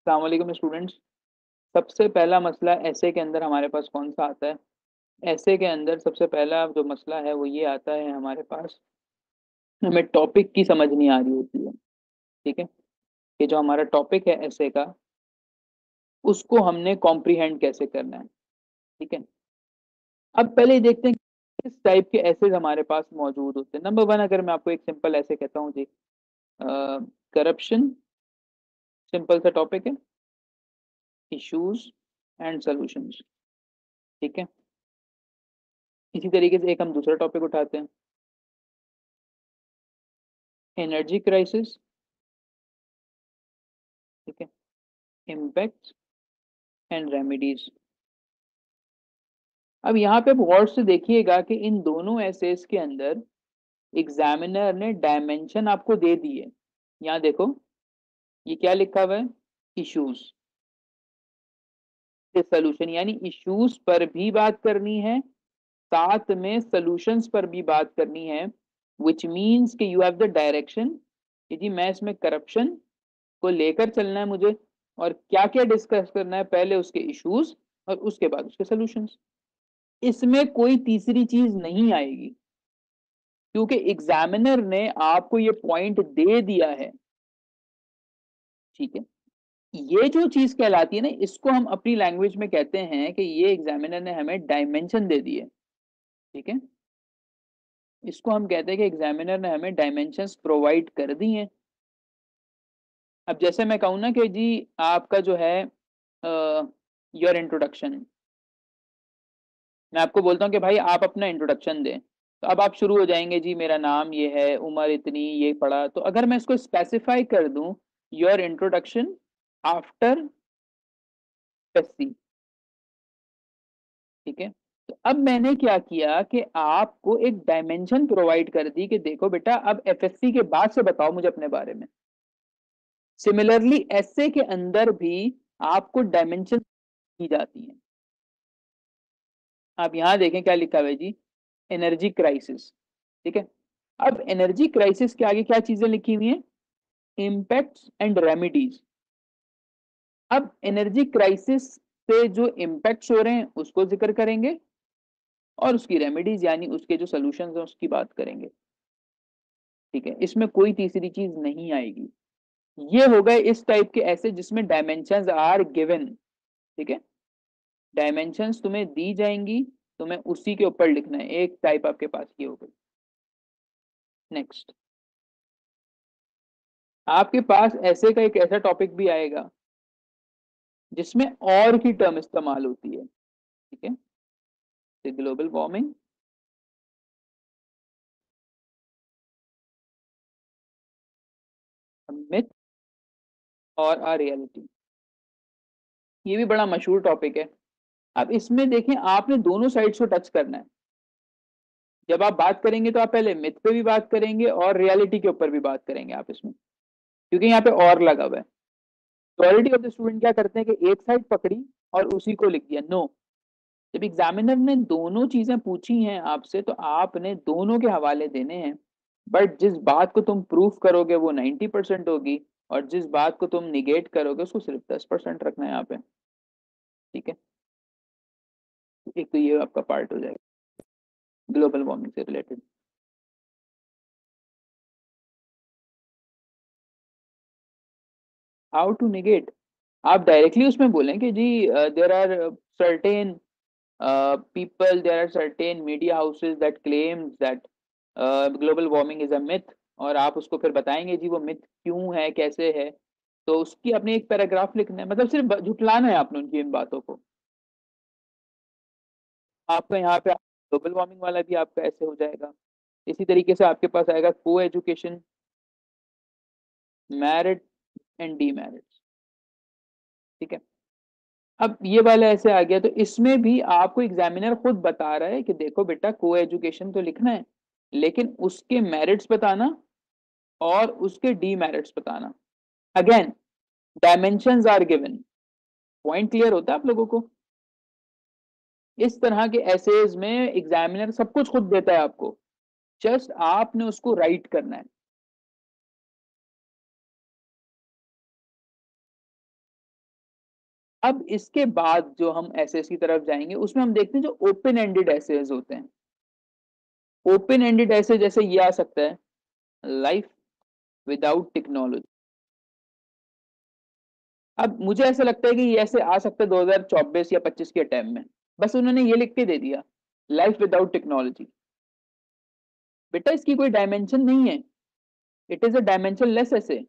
अस्सलाम वालेकुम स्टूडेंट्स। सबसे पहला मसला ऐसे के अंदर हमारे पास कौन सा आता है? ऐसे के अंदर सबसे पहला जो मसला है वो ये आता है हमारे पास, हमें टॉपिक की समझ नहीं आ रही होती है। ठीक है, कि जो हमारा टॉपिक है ऐसे का, उसको हमने कॉम्प्रीहेंड कैसे करना है। ठीक है, अब पहले ही देखते हैं किस टाइप के ऐसे हमारे पास मौजूद होते हैं। नंबर वन, अगर मैं आपको एक सिंपल ऐसे कहता हूँ जी, करप्शन, सिंपल सा टॉपिक है, इश्यूज एंड सॉल्यूशंस। ठीक है, इसी तरीके से एक हम दूसरा टॉपिक उठाते हैं, एनर्जी क्राइसिस। ठीक है, इम्पैक्ट एंड रेमेडीज। अब यहाँ पे आप गौर से देखिएगा कि इन दोनों एसेस के अंदर एग्जामिनर ने डायमेंशन आपको दे दी है। यहाँ देखो, ये क्या लिखा हुआ है, इश्यूज सोल्यूशन, यानी इश्यूज पर भी बात करनी है, साथ में सॉल्यूशंस पर भी बात करनी है। विच मीन्स कि यू हैव द डायरेक्शन कि जी मैं इसमें करप्शन को लेकर चलना है मुझे, और क्या क्या डिस्कस करना है, पहले उसके इश्यूज और उसके बाद उसके सॉल्यूशंस। इसमें कोई तीसरी चीज नहीं आएगी, क्योंकि एग्जामिनर ने आपको ये पॉइंट दे दिया है। ठीक है, ये जो चीज कहलाती है ना, इसको हम अपनी लैंग्वेज में कहते हैं कि ये एग्जामिनर ने हमें डायमेंशन दे दिए। ठीक है, इसको हम कहते हैं कि एग्जामिनर ने हमें डायमेंशंस प्रोवाइड कर दी हैं। अब जैसे मैं कहूँ ना कि जी आपका जो है योर इंट्रोडक्शन, मैं आपको बोलता हूँ कि भाई आप अपना इंट्रोडक्शन दें, तो अब आप शुरू हो जाएंगे, जी मेरा नाम ये है, उम्र इतनी, ये पढ़ा। तो अगर मैं इसको स्पेसिफाई कर दूं, योर इंट्रोडक्शन आफ्टर एससी। ठीक है, तो अब मैंने क्या किया कि आपको एक डायमेंशन प्रोवाइड कर दी कि देखो बेटा, अब एफएससी के बाद से बताओ मुझे अपने बारे में। सिमिलरली एसए के अंदर भी आपको डायमेंशन की जाती है। आप यहां देखें क्या लिखा हुआ है जी, एनर्जी क्राइसिस। ठीक है, अब एनर्जी क्राइसिस के आगे क्या चीजें लिखी हुई हैं, इम्पैक्ट्स एंड रेमेडीज। अब एनर्जी क्राइसिस से जो इम्पैक्ट्स हो रहे हैं उसको जिक्र करेंगे, और उसकी रेमेडीज यानी उसके जो सोल्यूशंस हैं उसकी बात करेंगे। ठीक है, इसमें कोई तीसरी चीज नहीं आएगी। ये हो गए इस टाइप के ऐसे जिसमें डायमेंशंस आर गिवन। ठीक है, डायमेंशंस तुम्हें दी जाएंगी, तुम्हें उसी के ऊपर लिखना है। एक टाइप आपके पास ये हो गई। नेक्स्ट, आपके पास ऐसे का एक ऐसा टॉपिक भी आएगा जिसमें और की टर्म इस्तेमाल होती है। ठीक है, ग्लोबल वार्मिंग, मिथ और आ रियलिटी। ये भी बड़ा मशहूर टॉपिक है। अब इसमें देखें, आपने दोनों साइड्स को टच करना है। जब आप बात करेंगे तो आप पहले मिथ पे भी बात करेंगे और रियलिटी के ऊपर भी बात करेंगे आप इसमें, क्योंकि यहाँ पे और लगा हुआ है। क्वालिटी ऑफ द स्टूडेंट क्या करते हैं कि एक साइड पकड़ी और उसी को लिख दिया। नो, जब एग्जामिनर ने दोनों चीजें पूछी हैं आपसे तो आपने दोनों के हवाले देने हैं। बट जिस बात को तुम प्रूफ करोगे वो 90% होगी, और जिस बात को तुम निगेट करोगे उसको सिर्फ 10% रखना है यहाँ पे। ठीक है, एक तो ये आपका पार्ट हो जाएगा ग्लोबल वार्मिंग से रिलेटेड। हाउ टू निगेट, आप डायरेक्टली उसमें बोलें कि जी there are certain people, there are certain media houses that claims that global warming is a myth, और आप उसको फिर बताएंगे जी वो मिथ क्यों है, कैसे है। तो उसकी अपने एक पैराग्राफ लिखना है, मतलब सिर्फ झुटलाना है आपने उनकी इन बातों को। आपका यहाँ पे ग्लोबल वार्मिंग वाला भी आपका ऐसे हो जाएगा। इसी तरीके से आपके पास आएगा को education, married and D married. ठीक है, अब ये वाला ऐसे आ गया, तो इसमें भी आपको एग्जामिनर खुद बता रहा है कि देखो बेटा, को एजुकेशन तो लिखना है, लेकिन उसके मेरिट्स बताना और उसके डीमेरिट्स बताना। Again, dimensions are given. Point clear होता है आप लोगों को? इस तरह के एसेज में एग्जामिनर सब कुछ खुद देता है आपको, जस्ट आपने उसको राइट करना है। अब इसके बाद जो हम एसेस की तरफ जाएंगे उसमें हम देखते हैं जो ओपन एंडेड एसेस होते हैं। ओपन एंडेड ऐसे जैसे ये आ सकता है लाइफ विदाउट टेक्नोलॉजी। अब मुझे ऐसा लगता है कि ये ऐसे आ सकता है 2024 या 25 के टाइम में। बस उन्होंने ये लिख के दे दिया लाइफ विदाउट टेक्नोलॉजी। बेटा इसकी कोई डायमेंशन नहीं है, it is a dimension less ऐसे।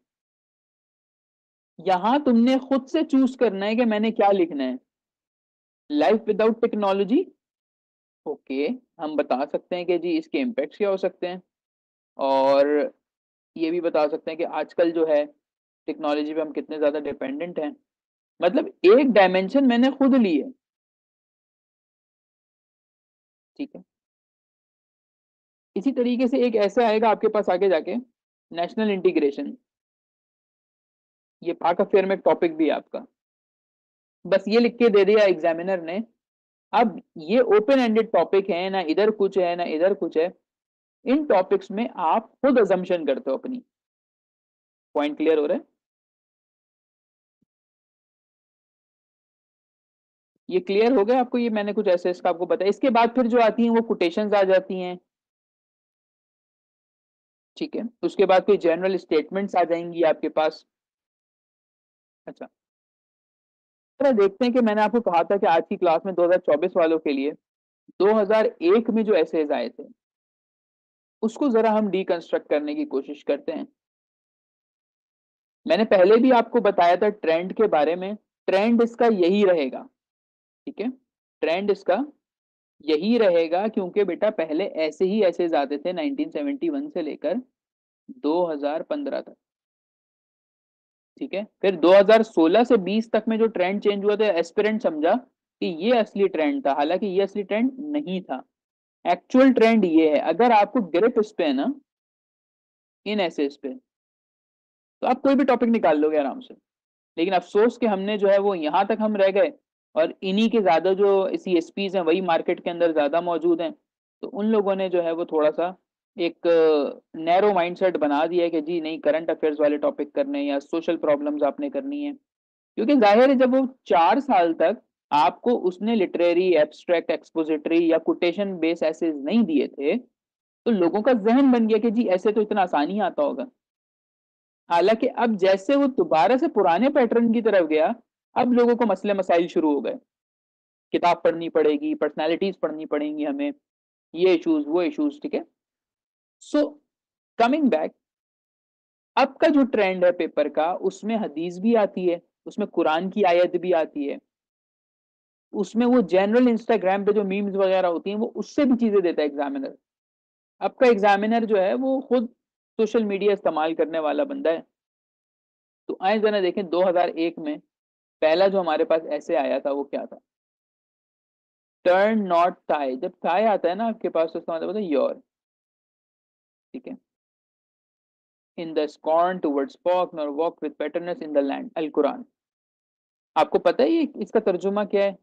यहां तुमने खुद से चूज करना है कि मैंने क्या लिखना है। लाइफ विदाउट टेक्नोलॉजी, ओके, हम बता सकते हैं कि जी इसके इम्पैक्ट क्या हो सकते हैं, और ये भी बता सकते हैं कि आजकल जो है टेक्नोलॉजी पे हम कितने ज्यादा डिपेंडेंट हैं। मतलब एक डायमेंशन मैंने खुद ली है, ठीक है। इसी तरीके से एक ऐसा आएगा आपके पास आगे जाके नेशनल इंटीग्रेशन। ये पाक अफेयर में एक टॉपिक भी है आपका। बस ये लिख के दे दिया एग्जामिनर ने। अब ये ओपन एंडेड टॉपिक है, ना इधर कुछ है ना इधर कुछ है। इन टॉपिक्स में आप खुद अजम्पशन करते हो अपनी। पॉइंट क्लियर हो रहा है? ये क्लियर हो गया आपको? ये मैंने कुछ ऐसे इसका आपको बताया। इसके बाद फिर जो आती हैं वो कोटेशंस आ जाती हैं, ठीक है। उसके बाद कोई जनरल स्टेटमेंट्स आ जाएंगी आपके पास। अच्छा, जरा देखते हैं कि मैंने आपको कहा था कि आज की क्लास में 2024 वालों के लिए 2001 में जो एसेज आए थे उसको जरा हम डीकंस्ट्रक्ट करने की कोशिश करते हैं। मैंने पहले भी आपको बताया था ट्रेंड के बारे में। ट्रेंड इसका यही रहेगा, ठीक है। ट्रेंड इसका यही रहेगा क्योंकि बेटा पहले ऐसे ही एसेज आते थे 1971 से लेकर 2015 तक, ठीक है। फिर 2016 से 20 तक में जो ट्रेंड चेंज हुआ था एस्पिरेंट समझा कि ये असली ट्रेंड था, हालांकि ये असली ट्रेंड नहीं था। एक्चुअल ट्रेंड ये है। अगर आपको ग्रिप इस पे है ना, इन एसेज पे, तो आप कोई भी टॉपिक निकाल लोगे आराम से। लेकिन अफसोस कि हमने जो है वो यहाँ तक हम रह गए, और इन्हीं के ज्यादा जो CSPs हैं वही मार्केट के अंदर ज्यादा मौजूद हैं। तो उन लोगों ने जो है वो थोड़ा सा एक नैरो माइंडसेट बना दिया है कि जी नहीं, करंट अफेयर्स वाले टॉपिक करने हैं या सोशल प्रॉब्लम्स आपने करनी है। क्योंकि जाहिर है जब वो 4 साल तक आपको उसने लिटरेरी एब्स्ट्रैक्ट एक्सपोजिटरी या कोटेशन बेस ऐसे नहीं दिए थे, तो लोगों का जहन बन गया कि जी ऐसे तो इतना आसानी आता होगा। हालांकि अब जैसे वो दोबारा से पुराने पैटर्न की तरफ गया, अब लोगों को मसले मसाइल शुरू हो गए। किताब पढ़नी पड़ेगी, पर्सनालिटीज पढ़नी पड़ेंगी हमें, ये इश्यूज वो इश्यूज, ठीक है। सो कमिंग बैक, अब का जो ट्रेंड है पेपर का उसमें हदीस भी आती है, उसमें कुरान की आयत भी आती है, उसमें वो जनरल इंस्टाग्राम पे जो मीम्स वगैरह होती हैं वो उससे भी चीजें देता है एग्जामिनर। अब का एग्जामिनर जो है वो खुद सोशल मीडिया इस्तेमाल करने वाला बंदा है। तो आए जरा देखें 2001 में पहला जो हमारे पास ऐसे आया था वो क्या था। टर्न नॉट टाई, जब टाई आता है ना आपके पास तो इसका मतलब होता है योर, ठीक है। In the scorn towards folk nor walk with bitterness in the land, Al Quran. आपको पता है ये इसका तर्जुमा क्या है?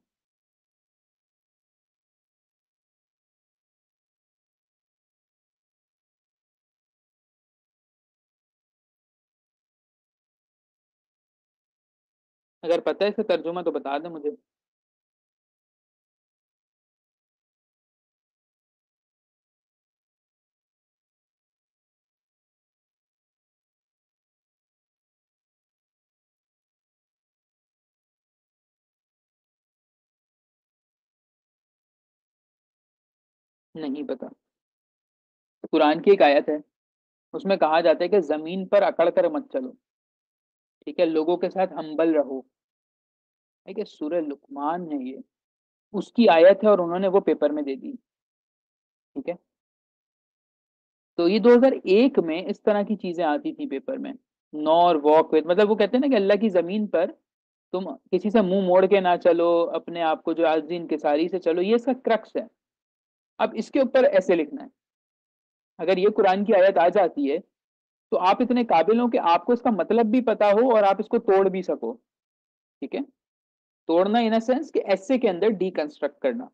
अगर पता है इसका तर्जुमा तो बता दें मुझे। नहीं पता। कुरान की एक आयत है, उसमें कहा जाता है कि जमीन पर अकड़ कर मत चलो, ठीक है, लोगों के साथ हम्बल रहो। ठीक है, सूरह लुकमान है ये, उसकी आयत है और उन्होंने वो पेपर में दे दी, ठीक है। तो ये 2001 में इस तरह की चीजें आती थी पेपर में। नॉर वॉक विद, मतलब वो कहते हैं ना कि अल्लाह की जमीन पर तुम किसी से मुंह मोड़ के ना चलो, अपने आप को जो आजीन किसारी से चलो, ये इसका क्रक्स है। अब इसके ऊपर ऐसे लिखना है। अगर ये कुरान की आयत आ जाती है तो आप इतने काबिल हो कि आपको इसका मतलब भी पता हो और आप इसको तोड़ भी सको, ठीक है। तोड़ना इन सेंस कि ऐसे के अंदर डीकंस्ट्रक्ट करना।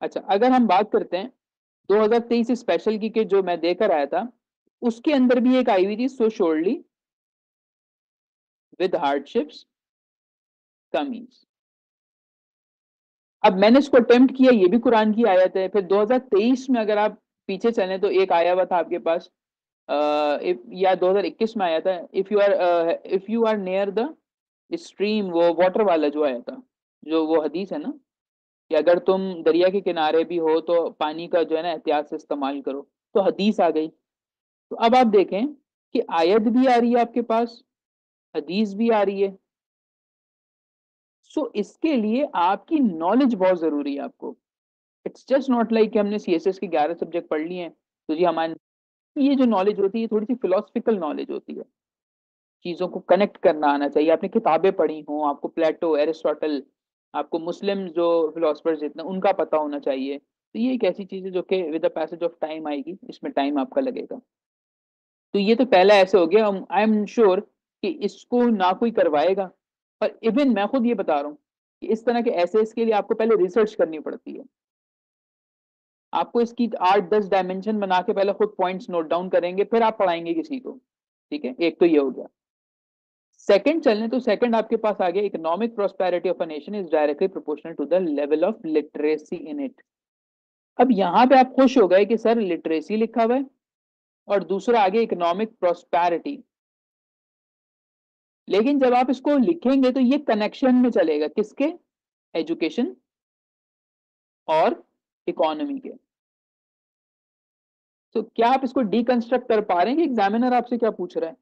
अच्छा, अगर हम बात करते हैं 2023 स्पेशल की के जो मैं देकर आया था, उसके अंदर भी एक आई हुई थी, सो श्योरली विद हार्डशिप्स कमीज। अब मैंने इसको अटेम्प्ट किया, ये भी कुरान की आयत है। फिर 2023 में अगर आप पीछे चलें तो एक आया हुआ था आपके पास, या 2021 में आया था, if you are near the stream, वो वाटर वाला जो आया था, जो वो हदीस है ना, कि अगर तुम दरिया के किनारे भी हो तो पानी का जो है ना एहतियात से इस्तेमाल करो। तो हदीस आ गई। तो अब आप देखें कि आयत भी आ रही है आपके पास, हदीस भी आ रही है। सो इसके लिए आपकी नॉलेज बहुत जरूरी है आपको। इट्स जस्ट नॉट लाइक कि हमने सीएसएस के 11 सब्जेक्ट पढ़ लिए हैं तो जी हमारे, ये जो नॉलेज होती है थोड़ी सी फिलोसफिकल नॉलेज होती है। चीजों को कनेक्ट करना आना चाहिए, आपने किताबें पढ़ी हों, आपको प्लेटो, एरिस्टोटल, आपको मुस्लिम जो फिलोसफर्स जितने उनका पता होना चाहिए। तो ये एक ऐसी चीज है जो कि with the passage of time आएगी, इसमें टाइम आपका लगेगा। तो ये तो पहला ऐसे हो गया। आई एम श्योर कि इसको ना कोई करवाएगा। और इवन मैं खुद ये बता रहा हूँ कि इस तरह के एसेस के लिए आपको पहले रिसर्च करनी पड़ती है। आपको इसकी 8-10 डायमेंशन बना के पहले खुद पॉइंट्स नोट डाउन करेंगे, फिर आप पढ़ाएंगे किसी को। ठीक है, एक तो ये हो गया। सेकंड चलने तो सेकंड आपके पास आ गया, economic prosperity of a nation is directly proportional to the level of literacy in it. अब यहां पे आप खुश हो गए कि सर लिटरेसी लिखा हुआ है, और दूसरा आगे इकोनॉमिक प्रोस्पेरिटी। लेकिन जब आप इसको लिखेंगे तो ये कनेक्शन में चलेगा, किसके? एजुकेशन और इकोनॉमी के। तो क्या आप इसको डीकंस्ट्रक्ट कर पा रहे हैं कि एग्जामिनर आपसे क्या पूछ रहा है?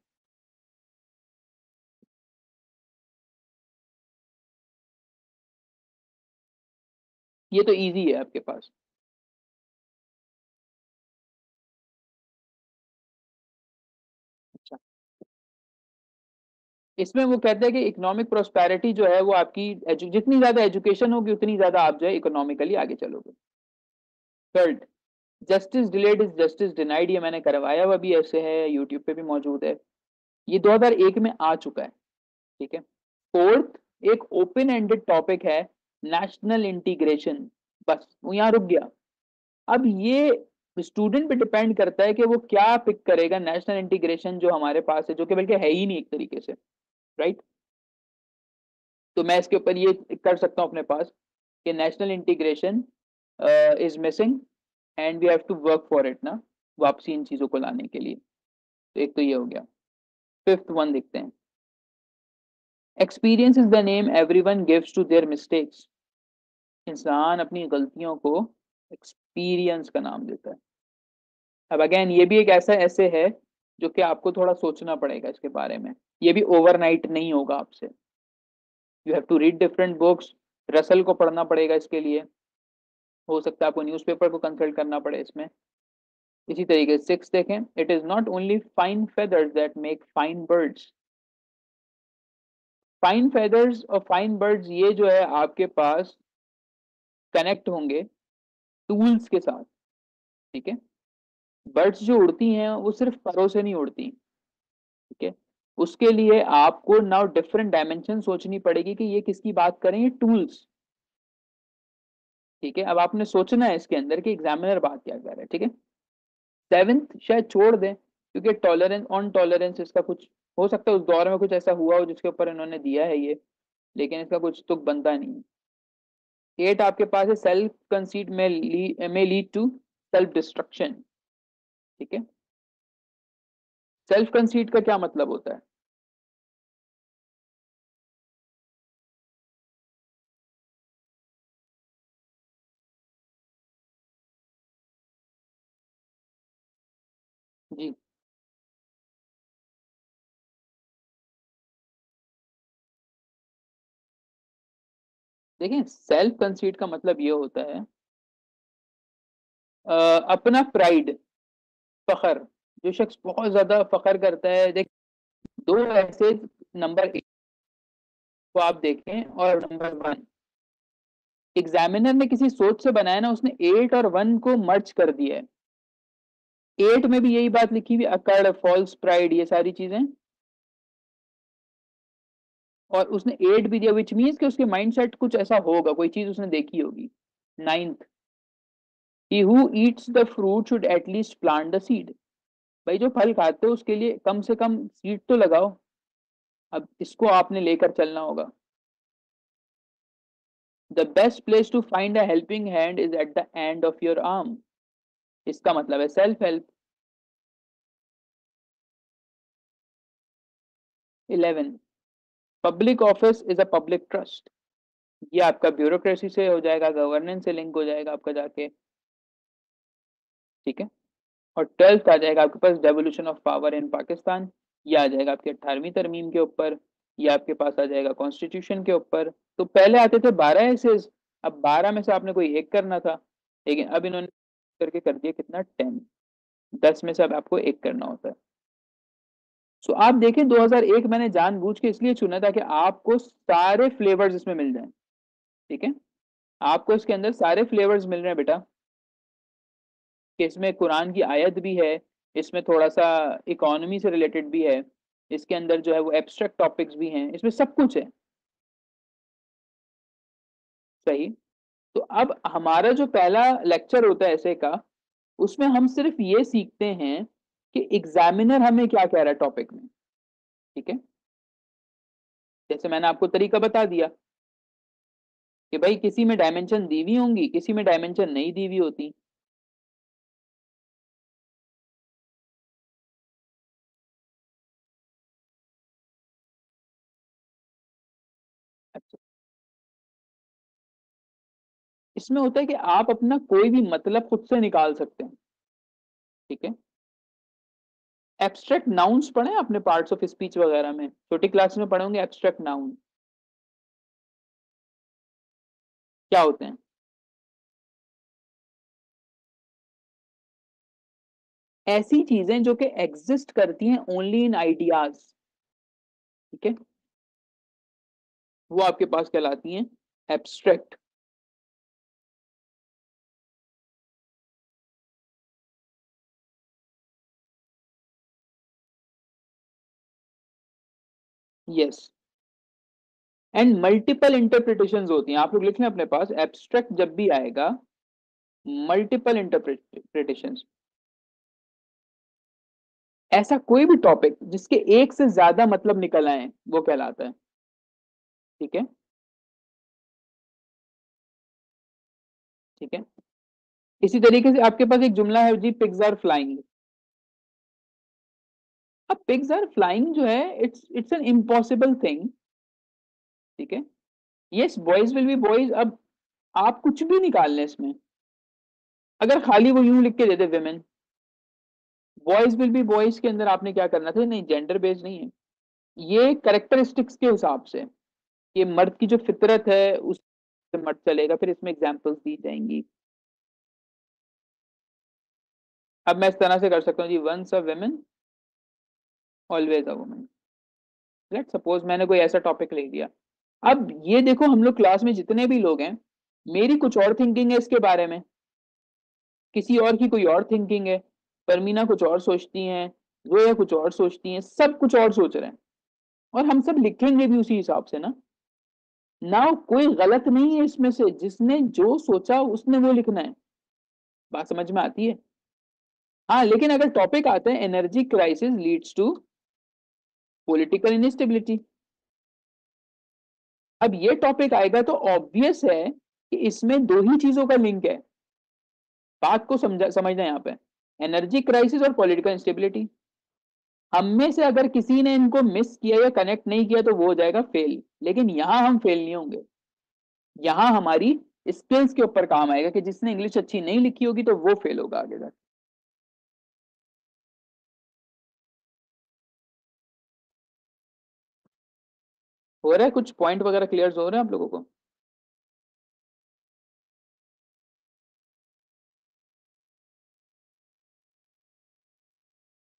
ये तो इजी है आपके पास। अच्छा, इसमें वो कहते हैं कि इकोनॉमिक प्रोस्पेरिटी जो है वो आपकी जितनी ज्यादा एजुकेशन होगी उतनी ज्यादा आप जो है इकोनॉमिकली आगे चलोगे। Third, justice delayed is justice denied, ये मैंने करवाया हुआ भी ऐसे है, यूट्यूब पे भी मौजूद है। ये 2001 में आ चुका है। ठीक है। फोर्थ, एक ओपन एंडेड टॉपिक है, नेशनल इंटीग्रेशन। बस वो यहाँ रुक गया। अब ये स्टूडेंट पे डिपेंड करता है कि वो क्या पिक करेगा। नेशनल इंटीग्रेशन जो हमारे पास है, जो कि बल्कि है ही नहीं एक तरीके से, राइट। तो मैं इसके ऊपर ये कर सकता हूँ अपने पास कि national integration is missing and we have to work for it ना, वापसी इन चीजों को लाने के लिए। तो एक तो ये हो गया। फिफ्थ वन देखते हैं, experience is the name everyone gives to their mistakes. इंसान अपनी गलतियों को एक्सपीरियंस का नाम देता है। अब अगेन ये भी एक ऐसा ऐसे है जो कि आपको थोड़ा सोचना पड़ेगा इसके बारे में। ये भी ओवरनाइट नहीं होगा आपसे। You have to read different books. Russell को पढ़ना पड़ेगा इसके लिए। हो सकता है आपको न्यूज़पेपर को कंसल्ट करना पड़े इसमें। इसी तरीके से सिक्स देखें, it is not only fine feathers that make fine birds. Fine feathers और फाइन बर्ड्स ये जो है आपके पास कनेक्ट होंगे टूल्स के साथ। ठीक है। बर्ड्स जो उड़ती हैं वो सिर्फ परों से नहीं उड़ती। ठीक है। उसके लिए आपको नाउ डिफरेंट डायमेंशन सोचनी पड़ेगी कि ये किसकी बात करें, ये टूल्स। ठीक है। अब आपने सोचना है इसके अंदर कि एग्जामिनर बात क्या कर रहा है। ठीक है। सेवेंथ शायद छोड़ दें, क्योंकि टॉलरेंस ऑन टॉलरेंस इसका कुछ हो सकता है उस दौर में कुछ ऐसा हुआ हो जिसके ऊपर इन्होंने दिया है ये, लेकिन इसका कुछ तुक बनता नहीं है। एट आपके पास है, सेल्फ कंसीट में लीड टू सेल्फ डिस्ट्रक्शन। ठीक है। सेल्फ कंसीट का क्या मतलब होता है? जी देखिए, सेल्फ कंसीट का मतलब ये होता है अपना प्राइड, फखर। जो शख्स बहुत ज्यादा फखर करता है, देख, दो ऐसे नंबर को आप देखें और नंबर वन, एग्जामिनर ने किसी सोच से बनाया ना, उसने 8 और 1 को मर्ज कर दिया है। 8 में भी यही बात लिखी हुई, अकड़, फॉल्स प्राइड, ये सारी चीजें। और उसने 8 भी दिया, विच मीन्स कि उसके माइंडसेट कुछ ऐसा होगा, कोई चीज उसने देखी होगी। Ninth, he who eats the fruit should at least plant the seed. भाई जो फल खाते हो उसके लिए कम से कम सीड तो लगाओ। अब इसको आपने लेकर चलना होगा। The best place to find a helping hand is at the end of your arm. इसका मतलब है self help. 11, public office is a public trust. ये आपका ब्यूरोक्रेसी से हो जाएगा, गवर्नेंस से लिंक हो जाएगा आपका जाके, ठीक है। और 12th आ जाएगा आपके पास devolution of power in Pakistan. ये आ जाएगा आपके 18वीं तरमीम के ऊपर। ये आपके पास आ जाएगा कॉन्स्टिट्यूशन के ऊपर। तो पहले आते थे 12 एसेज, अब 12 में से आपने कोई एक करना था, लेकिन अब इन्होंने करके कर दिया कितना, 10। 10 में से अब आपको एक करना होता है। सो आप देखें 2001 मैंने जानबूझ के इसलिए चुना था कि आपको सारे फ्लेवर्स इसमें मिल जाएं, ठीक है। आपको इसके अंदर सारे फ्लेवर्स मिल रहे हैं बेटा, कि इसमें कुरान की आयत भी है, इसमें थोड़ा सा इकोनॉमी से रिलेटेड भी है, इसके अंदर जो है वो एब्स्ट्रैक्ट टॉपिक्स भी हैं, इसमें सब कुछ है। सही। तो अब हमारा जो पहला लेक्चर होता है ऐसे का, उसमें हम सिर्फ ये सीखते हैं कि एग्जामिनर हमें क्या कह रहा है टॉपिक में, ठीक है। जैसे मैंने आपको तरीका बता दिया कि भाई किसी में डायमेंशन दी हुई होंगी, किसी में डायमेंशन नहीं दी हुई होती। अच्छा, इसमें होता है कि आप अपना कोई भी मतलब खुद से निकाल सकते हैं, ठीक है। एब्स्ट्रैक्ट नाउन्स पढ़े हैं आपने पार्ट्स ऑफ स्पीच वगैरह में, छोटी क्लास में पढ़े होंगे एब्स्ट्रैक्ट नाउन क्या होते हैं। ऐसी चीजें जो कि एग्जिस्ट करती हैं ओनली इन आइडियाज, ठीक है, वो आपके पास कहलाती हैं abstract. Yes, and multiple interpretations होती हैं, आप लोग लिख लें अपने पास, एब्स्ट्रैक्ट जब भी आएगा मल्टीपल इंटरप्रिटेशंस, ऐसा कोई भी टॉपिक जिसके एक से ज्यादा मतलब निकल आए वो कहलाता है, ठीक है। ठीक है, इसी तरीके से आपके पास एक जुमला है जी, पिग्स आर फ्लाइंग। अब पिग्स आर फ्लाइंग जो है, इट्स एन इम्पॉसिबल थिंग, ठीक है। Yes, boys will be boys. अब आप कुछ भी निकाल लें इसमें, अगर खाली वो यूं लिख के दे दे women, boys will be boys के अंदर आपने क्या करना था, नहीं जेंडर बेस्ड नहीं है, ये करेक्टरिस्टिक्स के हिसाब से, ये मर्द की जो फितरत है उस मर्द चलेगा, फिर इसमें एग्जांपल्स दी जाएंगी। अब मैं इस तरह से कर सकता हूँ जी, once a women always a woman. Let suppose मैंने कोई ऐसा टॉपिक ले लिया। अब ये देखो, हम लोग क्लास में जितने भी लोग हैं, मेरी कुछ और थिंकिंग है इसके बारे में, किसी और की कोई और थिंकिंग है, परमीना कुछ और सोचती हैं, जोया कुछ और सोचती हैं, सब कुछ और सोच रहे हैं, और हम सब लिखेंगे भी उसी हिसाब से ना। ना कोई गलत नहीं है इसमें से, जिसने जो सोचा उसने वो लिखना है। बात समझ में आती है। हाँ, लेकिन अगर टॉपिक आता है energy crisis leads to political instability, अब ये टॉपिक आएगा तो ऑब्वियस है कि इसमें दो ही चीजों का लिंक है। बात को समझना यहाँ पे, एनर्जी क्राइसिस और पॉलिटिकल इंस्टेबिलिटी। हम में से अगर किसी ने इनको मिस किया या कनेक्ट नहीं किया तो वो हो जाएगा फेल, लेकिन यहां हम फेल नहीं होंगे। यहां हमारी स्किल्स के ऊपर काम आएगा कि जिसने इंग्लिश अच्छी नहीं लिखी होगी तो वो फेल होगा आगे जाके। हो रहा है कुछ पॉइंट वगैरह क्लियर हो रहे हैं आप लोगों को।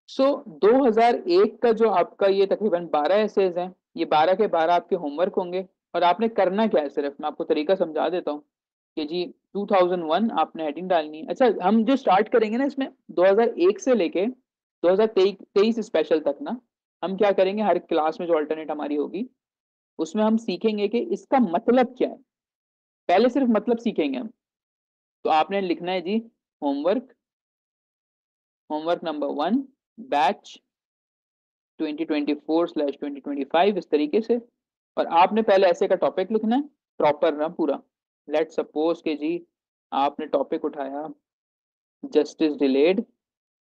सो 2001 का जो आपका ये तकरीबन 12 एसेज हैं, ये 12 के 12 आपके होमवर्क होंगे। और आपने करना क्या है, सिर्फ मैं आपको तरीका समझा देता हूँ कि जी 2001 आपने हेडिंग डालनी है। अच्छा, हम जो स्टार्ट करेंगे ना इसमें 2001 से लेके 2023 स्पेशल तक ना, हम क्या करेंगे, हर क्लास में जो अल्टरनेट हमारी होगी उसमें हम सीखेंगे कि इसका मतलब क्या है। पहले सिर्फ मतलब सीखेंगे हम। तो आपने लिखना है जी, होमवर्क, होमवर्क नंबर 1, बैच 2024/2025, इस तरीके से। और आपने पहले ऐसे का टॉपिक लिखना है, प्रॉपर ना पूरा, लेट सपोज के जी आपने टॉपिक उठाया justice delayed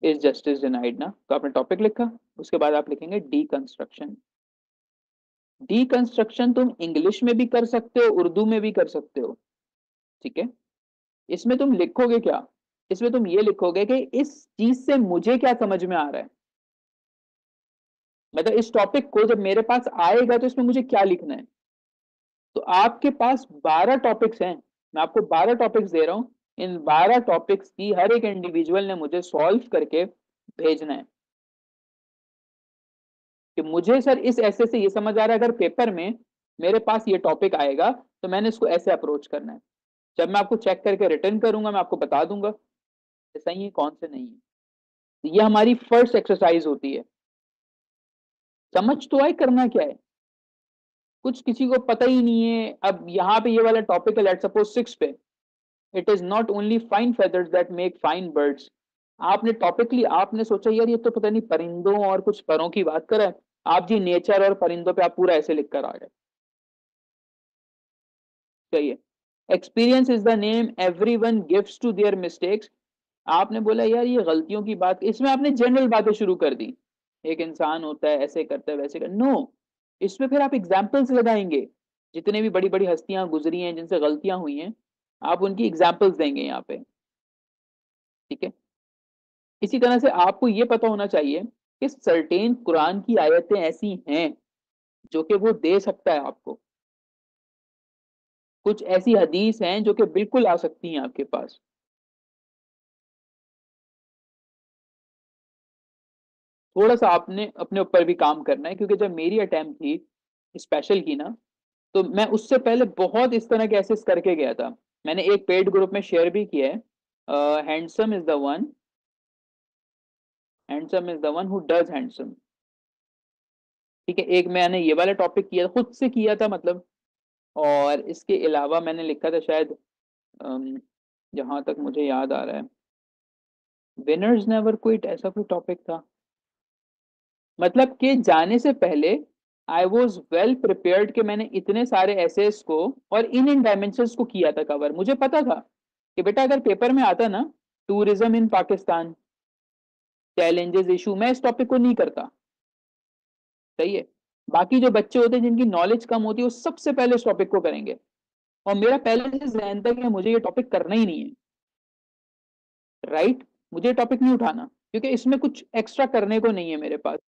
is justice denied ना, तो आपने टॉपिक लिखा, उसके बाद आप लिखेंगे डीकंस्ट्रक्शन। डीकंस्ट्रक्शन तुम इंग्लिश में भी कर सकते हो, उर्दू में भी कर सकते हो, ठीक है। इसमें तुम लिखोगे क्या, इसमें तुम ये लिखोगे कि इस चीज से मुझे क्या समझ में आ रहा है, मतलब इस टॉपिक को जब मेरे पास आएगा तो इसमें मुझे क्या लिखना है। तो आपके पास 12 टॉपिक्स हैं, मैं आपको 12 टॉपिक्स दे रहा हूं, इन 12 टॉपिक्स की हर एक इंडिविजुअल ने मुझे सॉल्व करके भेजना है कि मुझे सर इस ऐसे से ये समझ आ रहा है, अगर पेपर में मेरे पास ये टॉपिक आएगा तो मैंने इसको ऐसे अप्रोच करना है। जब मैं आपको चेक करके रिटर्न करूंगा मैं आपको बता दूंगा कि सही है कौन से नहीं है। ये हमारी फर्स्ट एक्सरसाइज होती है। समझ तो आए करना क्या है, कुछ किसी को पता ही नहीं है। अब यहाँ पे ये वाला टॉपिक है लेट्स सपोज 6 पे, it is not only fine feathers that make fine birds. आपने टॉपिक लिया, आपने सोचा यार ये तो पता नहीं परिंदों और कुछ परों की बात कर रहा है, आप जी नेचर और परिंदों पे आप पूरा ऐसे लिख कर आ गए। चाहिए experience is the name every one gives to their mistakes. आपने बोला यार ये गलतियों की बात, इसमें आपने जनरल बातें शुरू कर दी, एक इंसान होता है ऐसे करता है वैसे कर, नो, इसमें फिर आप एग्जाम्पल्स लगाएंगे, जितने भी बड़ी बड़ी हस्तियां गुजरी हैं जिनसे गलतियां हुई हैं आप उनकी एग्जाम्पल्स देंगे यहाँ पे, ठीक है। इसी तरह से आपको ये पता होना चाहिए कि सर्टेन कुरान की आयतें ऐसी हैं जो कि वो दे सकता है आपको, कुछ ऐसी हदीस हैं जो कि बिल्कुल आ सकती हैं आपके पास। थोड़ा सा आपने अपने ऊपर भी काम करना है, क्योंकि जब मेरी अटेम्प्ट थी स्पेशल की ना, तो मैं उससे पहले बहुत इस तरह के एसेस करके गया था। मैंने एक पेड ग्रुप में शेयर भी किया है, handsome is the one, handsome is the one who does handsome, ठीक है। एक मैंने ये वाला टॉपिक किया खुद से किया था मतलब, और इसके अलावा मैंने लिखा था शायद जहां तक मुझे याद आ रहा है विनर्स नेवर क्विट, ऐसा कोई टॉपिक था। मतलब कि जाने से पहले आई वॉज वेल प्रिपेयर्ड कि मैंने इतने सारे एसेस को और इन डायमेंशंस को किया था कवर। मुझे पता था कि बेटा अगर पेपर में आता ना tourism in Pakistan challenges issue, मैं इस टॉपिक को नहीं करता, सही है। बाकी जो बच्चे होते हैं जिनकी नॉलेज कम होती है वो सबसे पहले इस टॉपिक को करेंगे, और मेरा पहले से जहन था कि मुझे ये टॉपिक करना ही नहीं है, राइट। मुझे टॉपिक नहीं उठाना क्योंकि इसमें कुछ एक्स्ट्रा करने को नहीं है मेरे पास।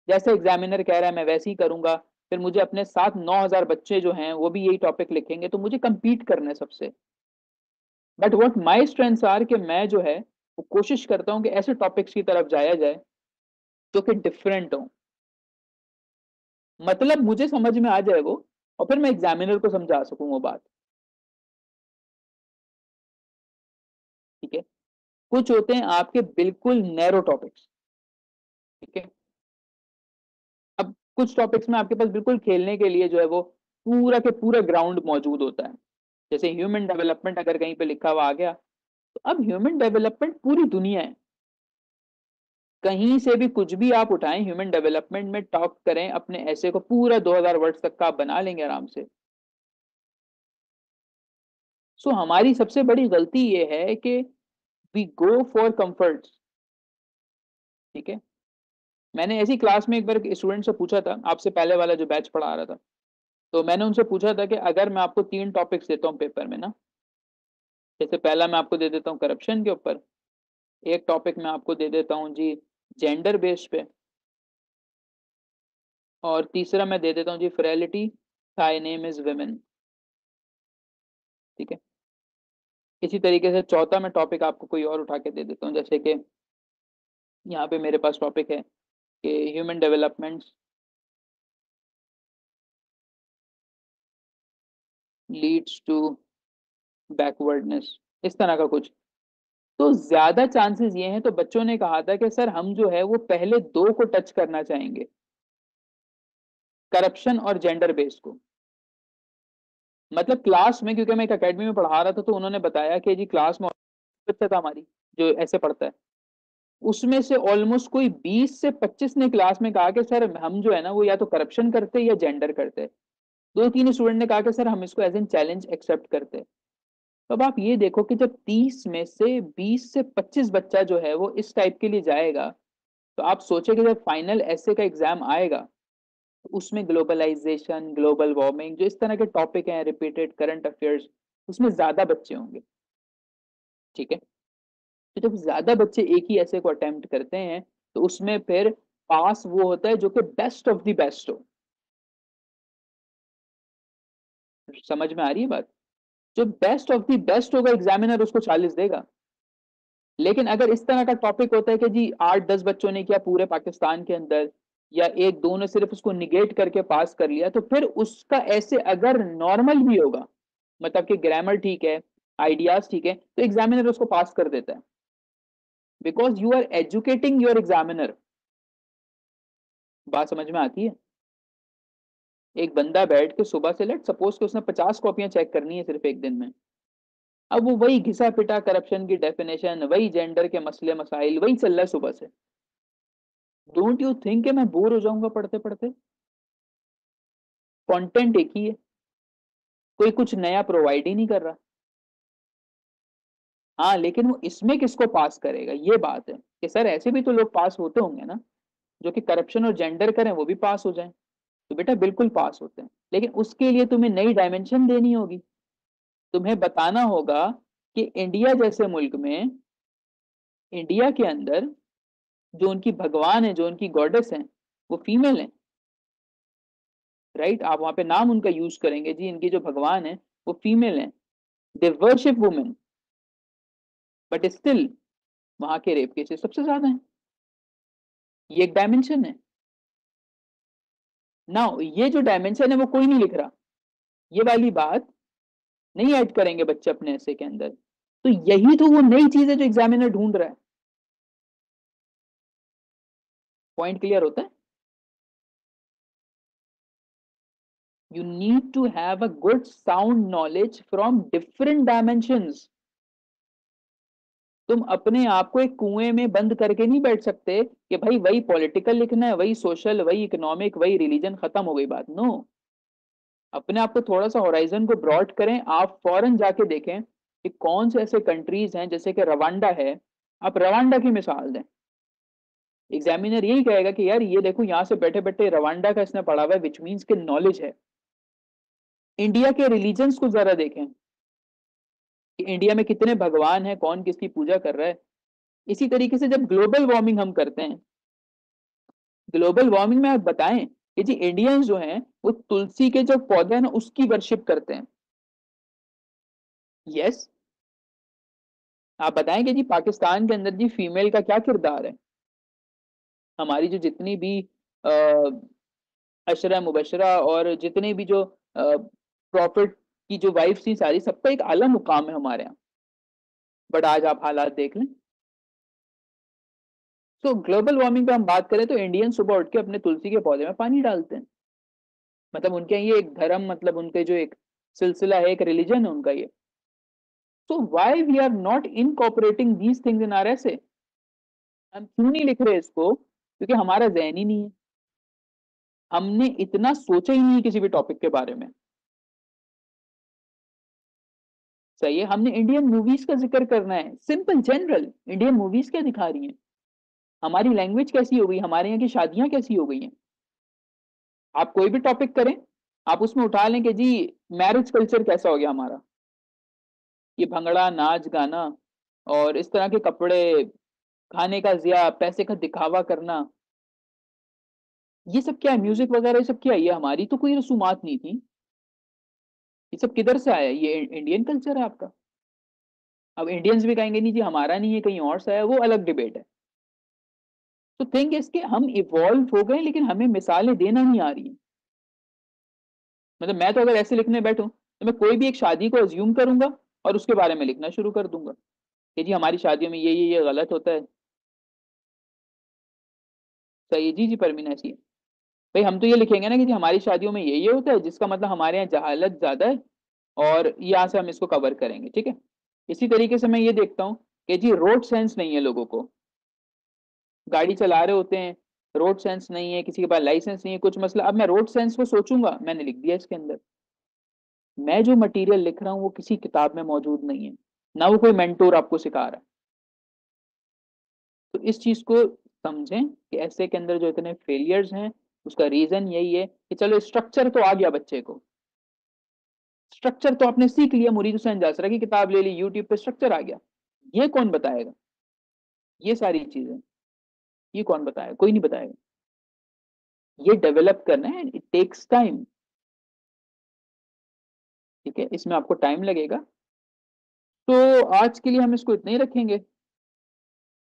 जैसे एग्जामिनर कह रहा है मैं वैसे ही करूंगा, फिर मुझे अपने साथ 9,000 बच्चे जो हैं वो भी यही टॉपिक लिखेंगे, तो मुझे compete करना है सबसे। But what my strengths are कि मैं जो है वो कोशिश करता हूँ कि ऐसे टॉपिक्स की तरफ जाया जाए जो कि डिफरेंट हो, मतलब मुझे समझ में आ जाए वो, और फिर मैं एग्जामिनर को समझा सकूं वो बात, ठीक है। कुछ होते हैं आपके बिल्कुल नैरो टॉपिक्स, ठीक है। अब कुछ टॉपिक्स में आपके पास बिल्कुल खेलने के लिए जो है वो पूरा के पूरा ग्राउंड मौजूद होता है। जैसे ह्यूमन डेवलपमेंट अगर कहीं पे लिखा हुआ आ गया, तो अब ह्यूमन डेवलपमेंट पूरी दुनिया है, कहीं से भी कुछ भी आप उठाएं ह्यूमन डेवलपमेंट में टॉक करें अपने ऐसे को पूरा 2000 वर्ड्स तक का आप बना लेंगे आराम से। सो हमारी सबसे बड़ी गलती ये है कि वी गो फॉर कंफर्ट्स, ठीक है। मैंने ऐसी क्लास में एक बार स्टूडेंट से पूछा था, आपसे पहले वाला जो बैच पढ़ा रहा था, तो मैंने उनसे पूछा था कि अगर मैं आपको 3 टॉपिक्स देता हूँ पेपर में ना, जैसे पहला मैं आपको दे देता हूँ करप्शन के ऊपर, एक टॉपिक मैं आपको दे देता हूँ जी जेंडर बेस पे, और तीसरा मैं दे देता हूँ जी frailty, thy name is women, ठीक है। इसी तरीके से चौथा मैं टॉपिक आपको कोई और उठा के दे देता हूँ, जैसे कि यहाँ पे मेरे पास टॉपिक है कि human development leads to backwardness, इस तरह का कुछ। तो ज्यादा चांसेस ये हैं, तो बच्चों ने कहा था कि सर हम जो है वो पहले दो को टच करना चाहेंगे, करप्शन और जेंडर बेस को। मतलब क्लास में, क्योंकि मैं एक अकेडमी में पढ़ा रहा था, तो उन्होंने बताया कि जी क्लास में बच्चा था हमारी जो ऐसे पढ़ता है, उसमें से ऑलमोस्ट कोई 20 से 25 ने क्लास में कहा कि सर हम जो है ना वो या तो करप्शन करते या जेंडर करते। 2-3 स्टूडेंट ने कहा कि सर हम इसको एज एन चैलेंज एक्सेप्ट करते हैं। तो अब आप ये देखो कि जब 30 में से 20 से 25 बच्चा जो है वो इस टाइप के लिए जाएगा, तो आप सोचे कि जब फाइनल ऐसे का एग्जाम आएगा तो उसमें ग्लोबलाइजेशन, ग्लोबल वार्मिंग, जो इस तरह के टॉपिक हैं, रिपीटेड करंट अफेयर्स, उसमें ज्यादा बच्चे होंगे। ठीक है, तो जब ज्यादा बच्चे एक ही ऐसे को अटेम्प्ट करते हैं तो उसमें फिर पास वो होता है जो कि बेस्ट ऑफ द बेस्ट हो। समझ में आ रही है बात? जो बेस्ट ऑफ द बेस्ट होगा एग्जामिनर उसको 40 देगा। लेकिन अगर इस तरह का टॉपिक होता है कि जी 8-10 बच्चों ने किया पूरे पाकिस्तान के अंदर, या एक दो ने सिर्फ उसको निगेट करके पास कर लिया, तो फिर उसका ऐसे अगर नॉर्मल भी होगा, मतलब कि ग्रामर ठीक है, आइडियाज ठीक है, तो एग्जामिनर उसको पास कर देता है, because you are educating your examiner. बात समझ में आती है? एक बंदा बैठ के सुबह से, लेट सपोज कि उसने 50 कॉपियां चेक करनी है सिर्फ एक दिन में, अब वो वही घिसा पिटा करप्शन की डेफिनेशन, वही जेंडर के मसले मसाइल, वही चल रहा है सुबह से। डोंट यू थिंक कि मैं बोर हो जाऊंगा पढ़ते पढ़ते? कंटेंट एक ही है, कोई कुछ नया प्रोवाइड ही नहीं कर रहा। हाँ, लेकिन वो इसमें किसको पास करेगा, ये बात है कि सर ऐसे भी तो लोग पास होते होंगे ना, जो कि करप्शन और जेंडर करें वो भी पास हो जाएं। तो बेटा बिल्कुल पास होते हैं, लेकिन उसके लिए तुम्हें नई डायमेंशन देनी होगी। तुम्हें बताना होगा कि इंडिया जैसे मुल्क में, इंडिया के अंदर जो उनकी भगवान है, जो उनकी गॉडेस हैं, वो फीमेल हैं। राइट, आप वहां पे नाम उनका यूज करेंगे, जी इनकी जो भगवान है वो फीमेल हैं, they worship women, but still वहां के रेप केसेस सबसे ज्यादा हैं। ये एक डायमेंशन है ना। ये जो डायमेंशन है वो कोई नहीं लिख रहा, ये वाली बात नहीं ऐड करेंगे बच्चे अपने ऐसे के अंदर। तो यही तो वो नई चीज है जो एग्जामिनर ढूंढ रहा है। पॉइंट क्लियर होता है? You need to have a good sound knowledge from different dimensions. तुम अपने आप को एक कुएं में बंद करके नहीं बैठ सकते कि भाई वही पॉलिटिकल लिखना है, वही सोशल, वही इकोनॉमिक, वही रिलीजन, खत्म हो गई बात। नो, अपने आप को थोड़ा सा होराइजन को ब्रॉड करें। आप फॉरेन जाके देखें कि कौन से ऐसे कंट्रीज हैं, जैसे कि रवांडा है, आप रवांडा की मिसाल दें। एग्जामिनर यही कहेगा कि यार ये देखो यहाँ से बैठे बैठे रवांडा का इसने पढ़ा हुआ है, विच मीन्स के नॉलेज है। इंडिया के रिलीजन्स को जरा देखें कि इंडिया में कितने भगवान हैं, कौन किसकी पूजा कर रहा है। इसी तरीके से जब ग्लोबल वार्मिंग हम करते हैं, ग्लोबल वार्मिंग में आप बताएं कि जी इंडियंस जो हैं वो तुलसी के जो पौधे हैं ना उसकी वर्शिप करते हैं। यस, आप बताएं कि जी पाकिस्तान के अंदर जी फीमेल का क्या किरदार है। हमारी जो जितनी भी अशरा मुबशरा और जितने भी जो प्रॉफिट की जो वाइफ थी सारी, सबका एक आला मुकाम है हमारे यहाँ। बट आज आप हालात देख लें। तो ग्लोबल वार्मिंग पे हम बात करें तो इंडियन सुबह उठ के अपने तुलसी के पौधे में पानी डालते हैं। मतलब उनके यहाँ ये एक धर्म, मतलब उनके जो एक सिलसिला है, एक रिलीजन है उनका ये। So why we are not incorporating these things in our essay? हम क्यों नहीं लिख रहे इसको? क्योंकि हमारा ज़हन ही नहीं है, हमने इतना सोचा ही नहीं है किसी भी टॉपिक के बारे में। सही है, हमने इंडियन मूवीज का जिक्र करना है, सिंपल जनरल। इंडियन मूवीज क्या दिखा रही हैं, हमारी लैंग्वेज कैसी हो गई, हमारे यहाँ की शादियां कैसी हो गई हैं। आप कोई भी टॉपिक करें, आप उसमें उठा लें कि जी मैरिज कल्चर कैसा हो गया हमारा, ये भंगड़ा नाच गाना और इस तरह के कपड़े, खाने का जिया, पैसे का दिखावा करना, ये सब क्या है, म्यूजिक वगैरह ये सब क्या है, ये हमारी तो कोई रसूमात नहीं थी। ये सब किधर से आया, ये इंडियन कल्चर है आपका। अब इंडियंस भी कहेंगे नहीं जी हमारा नहीं है, कहीं और से आया, वो अलग डिबेट है। तो थिंग इसके हम इवॉल्व हो गए, लेकिन हमें मिसालें देना नहीं आ रही। मतलब मैं तो अगर ऐसे लिखने बैठूं तो मैं कोई भी एक शादी को अज्यूम करूंगा और उसके बारे में लिखना शुरू कर दूंगा कि जी हमारी शादियों में ये गलत होता है। सही है, जी जी परमीन ऐसी है। भाई हम तो ये लिखेंगे ना कि जी हमारी शादियों में ये होता है, जिसका मतलब हमारे यहाँ जहालत ज्यादा है, और यहाँ से हम इसको कवर करेंगे। ठीक है, इसी तरीके से मैं ये देखता हूँ कि जी रोड सेंस नहीं है लोगों को, गाड़ी चला रहे होते हैं, रोड सेंस नहीं है, किसी के पास लाइसेंस नहीं है, कुछ मसला, अब मैं रोड सेंस को सोचूंगा, मैंने लिख दिया इसके अंदर। मैं जो मटेरियल लिख रहा हूँ वो किसी किताब में मौजूद नहीं है, ना वो कोई मेंटोर आपको सिखा रहा है। तो इस चीज को समझें कि ऐसे के अंदर जो इतने फेलियर्स हैं उसका रीजन यही है कि चलो स्ट्रक्चर तो आ गया बच्चे को, स्ट्रक्चर तो आपने सीख लिया, मुरीद हुसैन जासरा की किताब ले ली, यूट्यूब पे स्ट्रक्चर आ गया, ये कौन बताएगा? ये सारी चीजें ये कौन बताएगा? कोई नहीं बताएगा। ये डेवलप करना है, इट टेक्स टाइम। ठीक है, इसमें आपको टाइम लगेगा। तो आज के लिए हम इसको इतना ही रखेंगे।